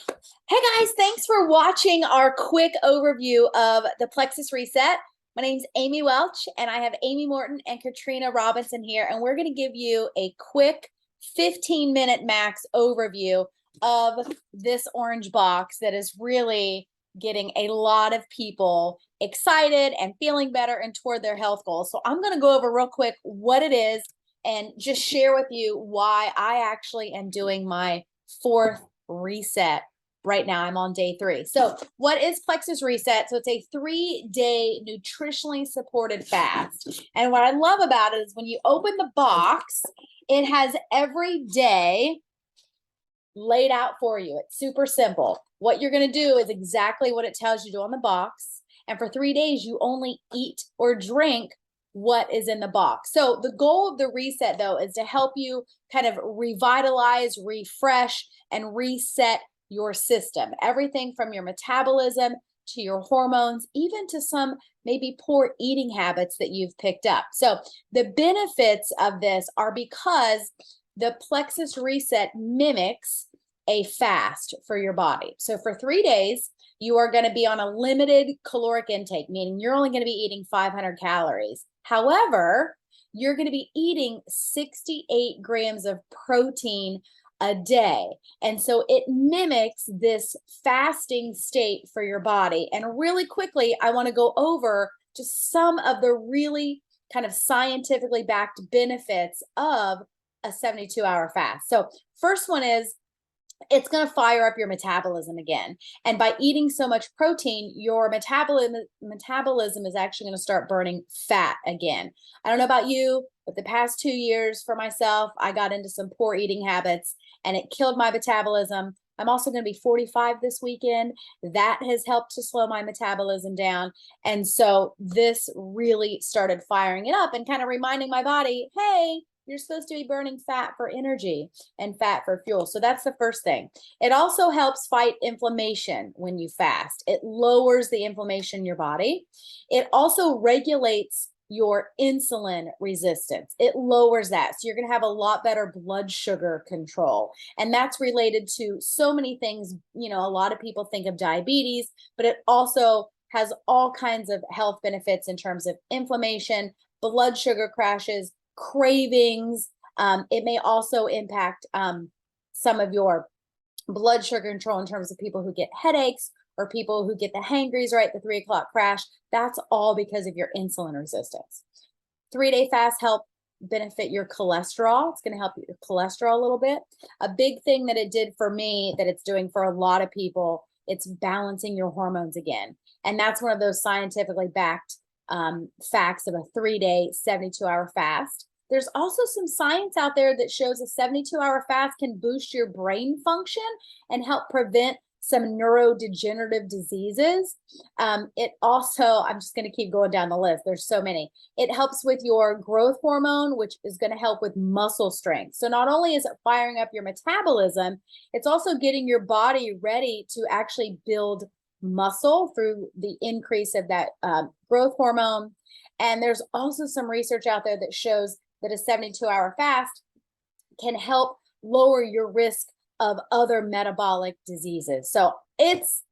Hey guys, thanks for watching our quick overview of the Plexus Reset. My name's Amy Welch, and I have Amy Morton and Katrina Robinson here, and we're going to give you a quick 15-minute max overview of this orange box that is really getting a lot of people excited and feeling better and toward their health goals. So I'm going to go over real quick what it is and just share with you why I actually am doing my fourth reset. Right now, I'm on day 3. So what is Plexus Reset? So it's a 3-day nutritionally supported fast. And what I love about it is when you open the box, it has every day laid out for you. It's super simple. What you're going to do is exactly what it tells you to do on the box. And for 3 days, you only eat or drink what is in the box. So the goal of the reset, though, is to help you kind of revitalize, refresh, and reset your system. Everything from your metabolism to your hormones, even to some maybe poor eating habits that you've picked up. So the benefits of this are because the Plexus Reset mimics a fast for your body. So for 3 days, you are going to be on a limited caloric intake, meaning you're only going to be eating 500 calories. However, you're going to be eating 68 grams of protein a day. And so it mimics this fasting state for your body. And really quickly, I want to go over just some of the really kind of scientifically backed benefits of a 72-hour fast. So first one is it's going to fire up your metabolism again. And by eating so much protein, your metabolism is actually going to start burning fat again. I don't know about you, but the past 2 years for myself, I got into some poor eating habits and it killed my metabolism. I'm also going to be 45 this weekend. That has helped to slow my metabolism down. And so this really started firing it up and kind of reminding my body, hey, you're supposed to be burning fat for energy and fat for fuel. So that's the first thing. It also helps fight inflammation when you fast. It lowers the inflammation in your body. It also regulates your insulin resistance. It lowers that. So you're going to have a lot better blood sugar control. And that's related to so many things. You know, a lot of people think of diabetes, but it also has all kinds of health benefits in terms of inflammation, blood sugar crashes, cravings. It may also impact some of your blood sugar control in terms of people who get headaches or people who get the hangries, right? The 3 o'clock crash. That's all because of your insulin resistance. 3-day fast help benefit your cholesterol. It's going to help your cholesterol a little bit. A big thing that it did for me that it's doing for a lot of people, it's balancing your hormones again. And that's one of those scientifically backed facts of a 3-day, 72-hour fast. There's also some science out there that shows a 72-hour fast can boost your brain function and help prevent some neurodegenerative diseases. It also, I'm just going to keep going down the list. There's so many. It helps with your growth hormone, which is going to help with muscle strength. So not only is it firing up your metabolism, it's also getting your body ready to actually build muscle through the increase of that growth hormone. And there's also some research out there that shows that a 72-hour fast can help lower your risk of other metabolic diseases. So it's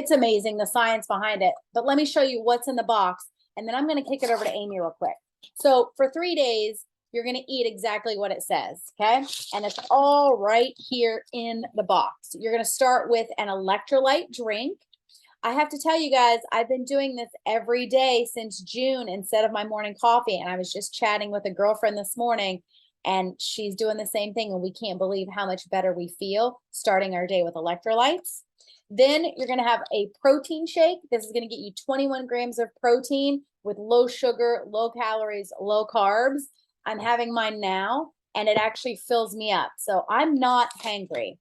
amazing, the science behind it. But let me show you what's in the box, and then I'm going to kick it over to Amy real quick. So for 3 days, you're going to eat exactly what it says, okay? And it's all right here in the box. You're going to start with an electrolyte drink. I have to tell you guys, I've been doing this every day since June instead of my morning coffee. And I was just chatting with a girlfriend this morning, and she's doing the same thing. And we can't believe how much better we feel starting our day with electrolytes. Then you're going to have a protein shake. This is going to get you 21 grams of protein with low sugar, low calories, low carbs. I'm having mine now, and it actually fills me up. So I'm not hangry.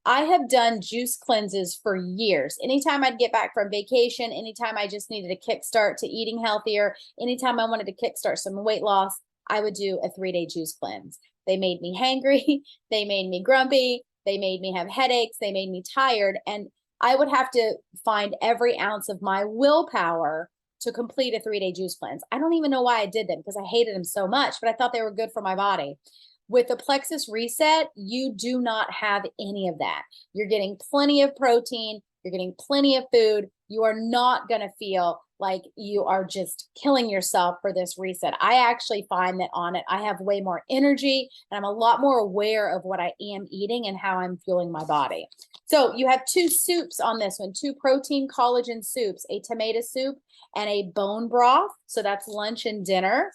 I have done juice cleanses for years. Anytime I'd get back from vacation, anytime I just needed a kickstart to eating healthier, anytime I wanted to kickstart some weight loss, I would do a 3-day juice cleanse. They made me hangry. They made me grumpy. They made me have headaches. They made me tired. And I would have to find every ounce of my willpower to complete a 3-day juice cleanse. I don't even know why I did them because I hated them so much, but I thought they were good for my body. With the Plexus Reset, you do not have any of that. You're getting plenty of protein, you're getting plenty of food. You are not going to feel like you are just killing yourself for this reset. I actually find that on it, I have way more energy and I'm a lot more aware of what I am eating and how I'm fueling my body. So you have two soups on this one, two protein collagen soups, a tomato soup and a bone broth. So that's lunch and dinner.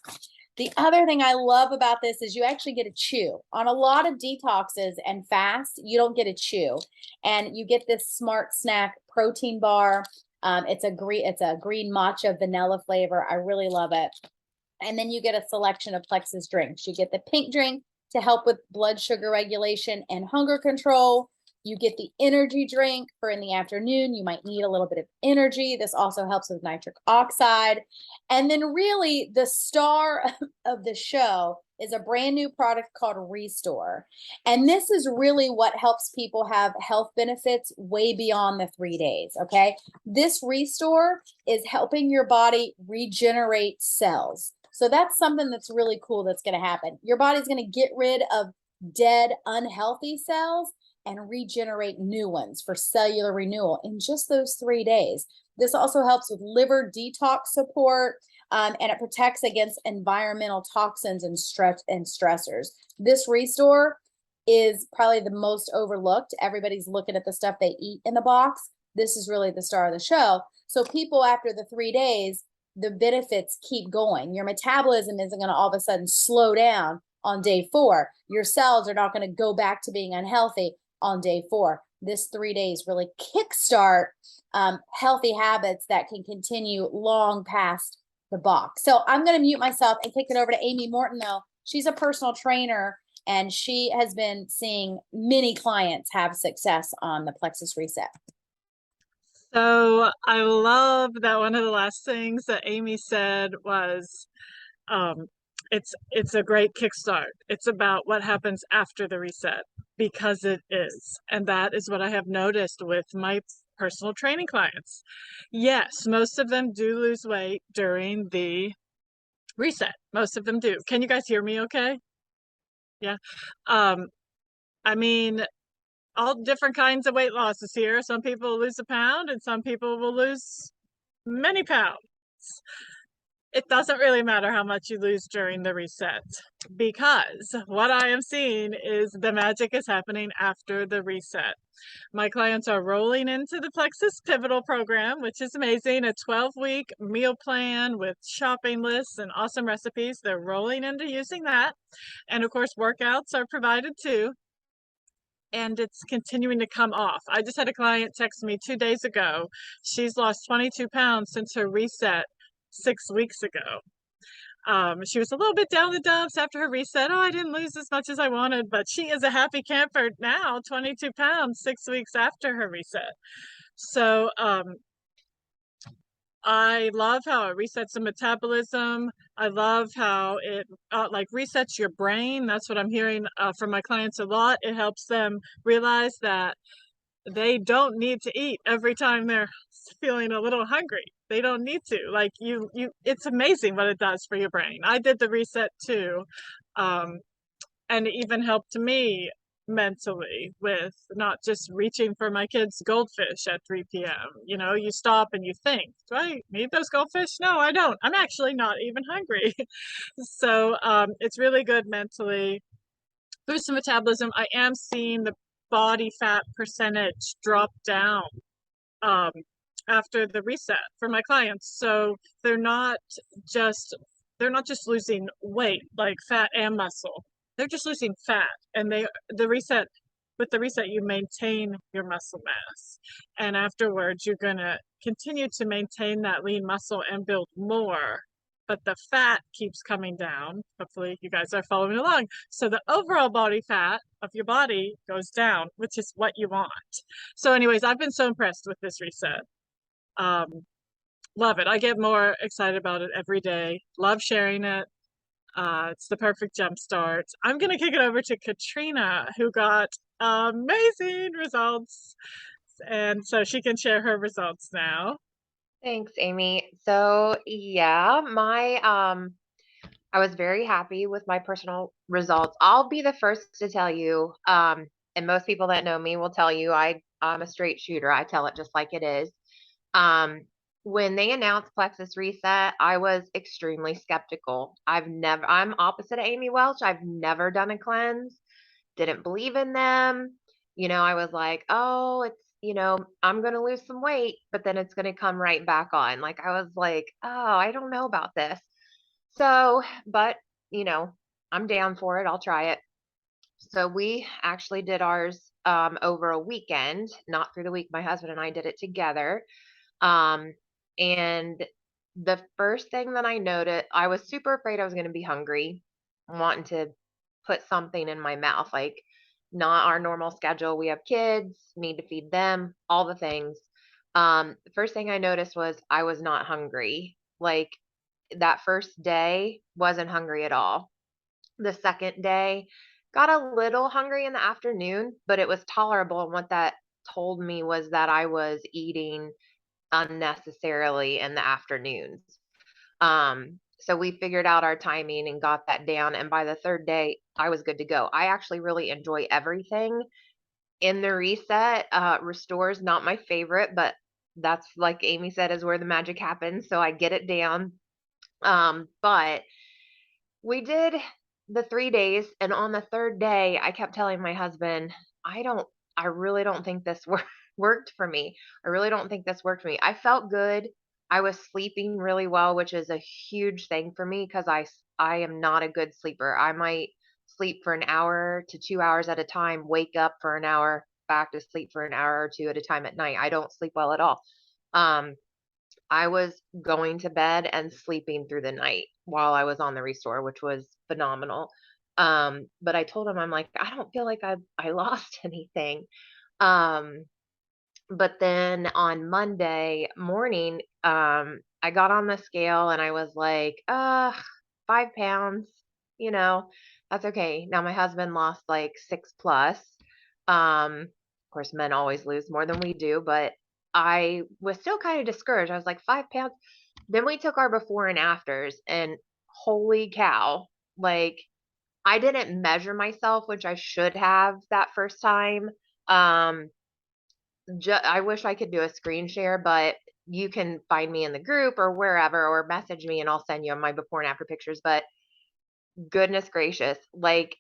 The other thing I love about this is you actually get to chew. On a lot of detoxes and fasts, you don't get to chew. And you get this Smart Snack protein bar. It's a green matcha vanilla flavor. I really love it. And then you get a selection of Plexus drinks. You get the pink drink to help with blood sugar regulation and hunger control. You get the energy drink for in the afternoon. You might need a little bit of energy. This also helps with nitric oxide. And then really the star of the show is a brand new product called Restore. And this is really what helps people have health benefits way beyond the 3 days, okay? This Restore is helping your body regenerate cells. So that's something that's really cool that's going to happen. Your body's going to get rid of dead, unhealthy cells and regenerate new ones for cellular renewal in just those 3 days. This also helps with liver detox support, and it protects against environmental toxins and stressors. This Restore is probably the most overlooked. Everybody's looking at the stuff they eat in the box. This is really the star of the show. So people after the 3 days, the benefits keep going. Your metabolism isn't going to all of a sudden slow down on day 4. Your cells are not going to go back to being unhealthy on day 4. This 3 days really kickstart healthy habits that can continue long past the box. So I'm going to mute myself and kick it over to Amy Morton, though. She's a personal trainer and she has been seeing many clients have success on the Plexus Reset. So I love that one of the last things that Amy said was, it's a great kickstart. It's about what happens after the reset, because it is. And that is what I have noticed with my personal training clients. Yes, most of them do lose weight during the reset. Most of them do. Can you guys hear me okay? Yeah. I mean, all different kinds of weight losses here. Some people lose a pound and some people will lose many pounds. It doesn't really matter how much you lose during the reset, because what I am seeing is the magic is happening after the reset. My clients are rolling into the Plexus Pivotal program, which is amazing, a 12-week meal plan with shopping lists and awesome recipes. They're rolling into using that. And of course, workouts are provided too. And it's continuing to come off. I just had a client text me 2 days ago. She's lost 22 pounds since her reset 6 weeks ago. She was a little bit down the dumps after her reset. Oh, I didn't lose as much as I wanted, but she is a happy camper now, 22 pounds 6 weeks after her reset. So I love how it resets the metabolism. I love how it like resets your brain. That's what I'm hearing from my clients a lot. It helps them realize that they don't need to eat every time they're feeling a little hungry. They don't need to. Like it's amazing what it does for your brain. I did the reset too. And it even helped me mentally with not just reaching for my kids' goldfish at 3 p.m. You know, you stop and you think, do I need those goldfish? No, I don't. I'm actually not even hungry. So it's really good mentally. Boost the metabolism. I am seeing the body fat percentage drop down after the reset for my clients. So they're not just losing weight, like fat and muscle. They're just losing fat, and with the reset you maintain your muscle mass, and afterwards you're going to continue to maintain that lean muscle and build more, but the fat keeps coming down. Hopefully you guys are following along. So the overall body fat of your body goes down, which is what you want. So anyways, I've been so impressed with this reset. Love it. I get more excited about it every day. Love sharing it. It's the perfect jump start. I'm going to kick it over to Katrina, who got amazing results. And so she can share her results now. Thanks, Amy. So yeah, my I was very happy with my personal results. I'll be the first to tell you, and most people that know me will tell you I'm a straight shooter. I tell it just like it is. Um, when they announced Plexus Reset, I was extremely skeptical. I'm opposite of Amy Welch. I've never done a cleanse, didn't believe in them. I was like, oh, I'm going to lose some weight, but then it's going to come right back on. Like, I was like, oh, I don't know about this. So, but, you know, I'm down for it. I'll try it. So we actually did ours over a weekend, not through the week. My husband and I did it together. Um, and the first thing that I noticed, I was super afraid I was going to be hungry, wanting to put something in my mouth, like not our normal schedule. We have kids, need to feed them, all the things. The first thing I noticed was I was not hungry. Like that first day, wasn't hungry at all. The second day, got a little hungry in the afternoon, but it was tolerable. And what that told me was that I was eating unnecessarily in the afternoons. So we figured out our timing and got that down. And by the third day, I was good to go. I actually really enjoy everything in the reset. Restores not my favorite, but that's like Amy said, is where the magic happens. So I get it down. But we did the 3 days, and on the third day, I kept telling my husband, I don't, I really don't think this worked for me. I really don't think this worked for me. I felt good. I was sleeping really well, which is a huge thing for me because I am not a good sleeper. I might sleep for an hour to 2 hours at a time, wake up for an hour, back to sleep for an hour or two at a time at night. I don't sleep well at all. Um, I was going to bed and sleeping through the night while I was on the restore, which was phenomenal. But I told him, I'm like, I don't feel like I lost anything. Um, but then on Monday morning, I got on the scale and I was like, 5 pounds, you know, that's okay. Now my husband lost like 6 plus. Of course, men always lose more than we do, but I was still kind of discouraged. I was like, 5 pounds. Then we took our before and afters, and holy cow, like I didn't measure myself, which I should have that first time. Um, I wish I could do a screen share, but you can find me in the group or wherever, or message me and I'll send you my before and after pictures. But goodness gracious, like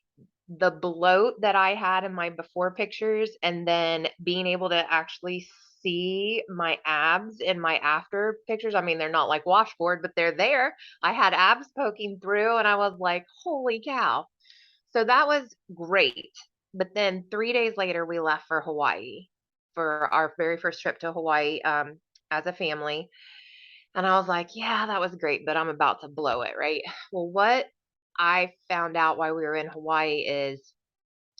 the bloat that I had in my before pictures and then being able to actually see my abs in my after pictures. I mean, they're not like washboard, but they're there. I had abs poking through and I was like, holy cow. So that was great. But then 3 days later, we left for Hawaii for our very first trip to Hawaii as a family. And I was like, yeah, that was great, but I'm about to blow it, right? Well, what I found out while we were in Hawaii is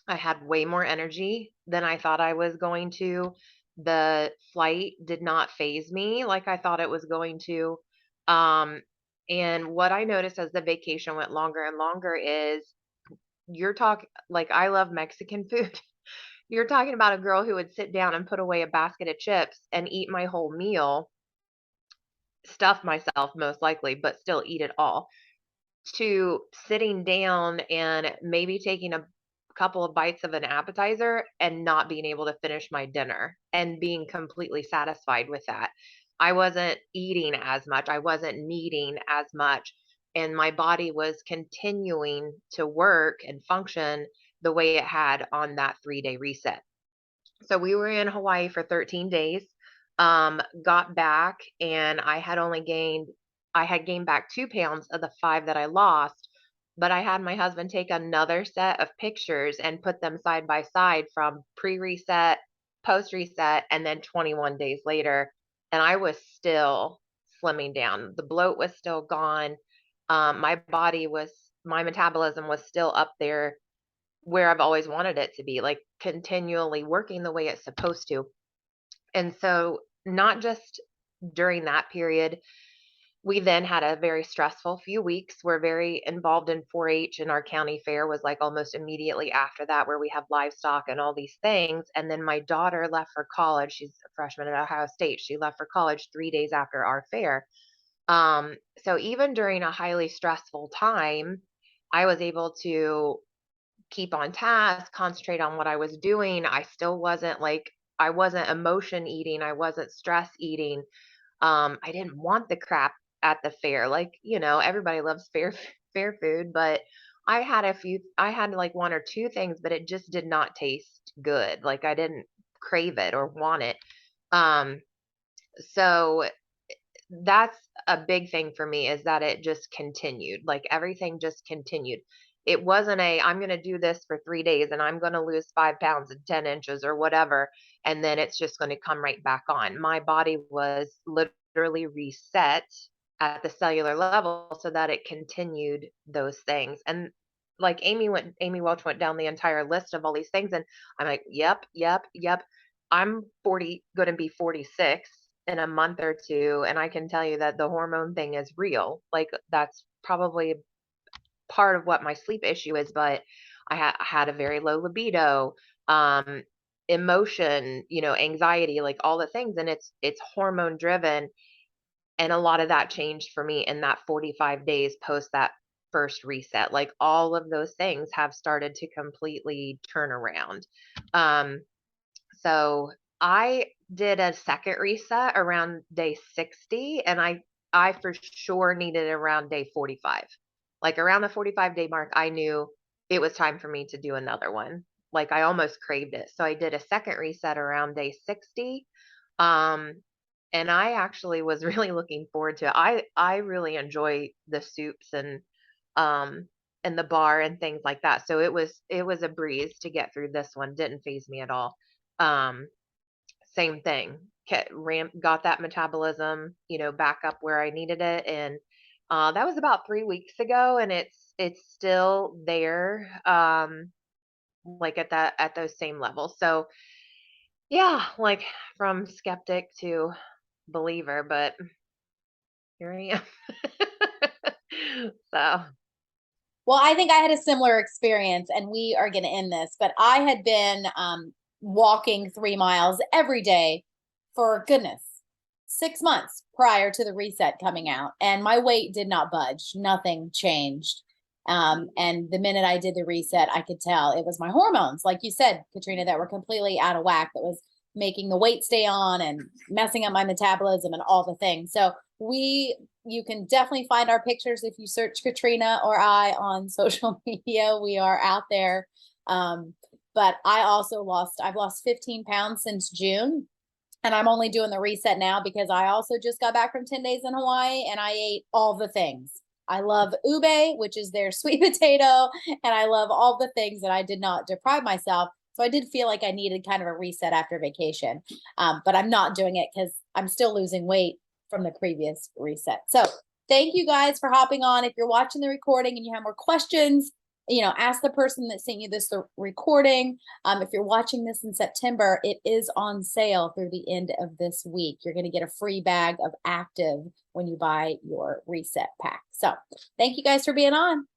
I had way more energy than I thought I was going to. The flight did not phase me like I thought it was going to. Um, and what I noticed as the vacation went longer and longer is you're talking like I love Mexican food. You're talking about a girl who would sit down and put away a basket of chips and eat my whole meal, stuff myself most likely, but still eat it all, to sitting down and maybe taking a couple of bites of an appetizer and not being able to finish my dinner and being completely satisfied with that. I wasn't eating as much, I wasn't needing as much, and my body was continuing to work and function the way it had on that 3-day reset. So we were in Hawaii for 13 days. Got back and I had gained back 2 pounds of the 5 that I lost, but I had my husband take another set of pictures and put them side by side from pre-reset, post-reset, and then 21 days later. And I was still slimming down. The bloat was still gone. My metabolism was still up there where I've always wanted it to be, like continually working the way it's supposed to. And so, not just during that period, we then had a very stressful few weeks. We're very involved in 4-H, and our county fair was like almost immediately after that, where we have livestock and all these things. And then my daughter left for college. She's a freshman at Ohio State. She left for college 3 days after our fair. So even during a highly stressful time, I was able to keep on task, concentrate on what I was doing. I still wasn't like, I wasn't emotion eating, I wasn't stress eating. I didn't want the crap at the fair. Like, everybody loves fair food, but I had like one or two things, but it just did not taste good. Like I didn't crave it or want it. Um, so that's a big thing for me, is that it just continued. Like everything just continued. It wasn't I'm going to do this for 3 days and I'm going to lose 5 pounds and 10 inches or whatever. And then it's just going to come right back on. My body was literally reset at the cellular level so that it continued those things. And like Amy Welch went down the entire list of all these things. And I'm like, yep, yep, yep. I'm going to be 46 in a month or two, and I can tell you that the hormone thing is real. Like that's probably part of what my sleep issue is, but I had a very low libido, um, emotion, anxiety, like all the things, and it's hormone driven, and a lot of that changed for me in that 45 days post that first reset. Like all of those things have started to completely turn around. So I did a second reset around day 60, and I for sure needed it around day 45. Like around the 45-day mark, I knew it was time for me to do another one. Like I almost craved it. So I did a second reset around day 60. Um, and I actually was really looking forward to it. I really enjoy the soups um and the bar and things like that. So it was a breeze to get through this one. Didn't phase me at all. Um, Same thing. Got that metabolism, back up where I needed it, and that was about 3 weeks ago, and it's still there, like at those same levels. So yeah, like from skeptic to believer, but here I am. So Well, I think I had a similar experience, and we are going to end this, but I had been walking 3 miles every day for goodness, 6 months prior to the reset coming out, and my weight did not budge. Nothing changed. And the minute I did the reset, I could tell it was my hormones, like you said, Katrina, that were completely out of whack, that was making the weight stay on and messing up my metabolism and all the things. So you can definitely find our pictures if you search Katrina or I on social media. We are out there. But I've lost 15 pounds since June. And I'm only doing the reset now because I also just got back from 10 days in Hawaii and I ate all the things. I love ube, which is their sweet potato, and I love all the things that I did not deprive myself. So I did feel like I needed kind of a reset after vacation. But I'm not doing it because I'm still losing weight from the previous reset. So thank you guys for hopping on. If you're watching the recording and you have more questions, ask the person that sent you this recording. If you're watching this in September, it is on sale through the end of this week. You're going to get a free bag of Active when you buy your reset pack. So thank you guys for being on.